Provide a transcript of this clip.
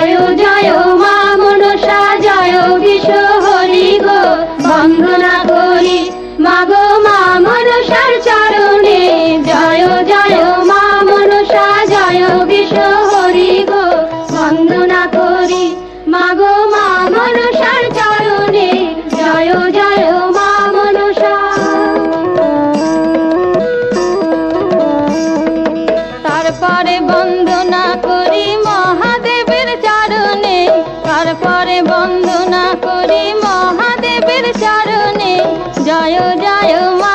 জয় জয় মা মনসা জয় বিশ্ব হরি গো বন্দনা করি মাগো মা মনসার চরণে জয় জয় মা মনসা জয় বিশ্ব হরি গো বন্দনা করি মাগো মা মনসার চরণে জয় জয় মা মনসা। তারপরে বন্দনা করি মহাদেবের চরণে, তারপরে বন্দনা করি মহাদেবের চরণে জয় জয় মা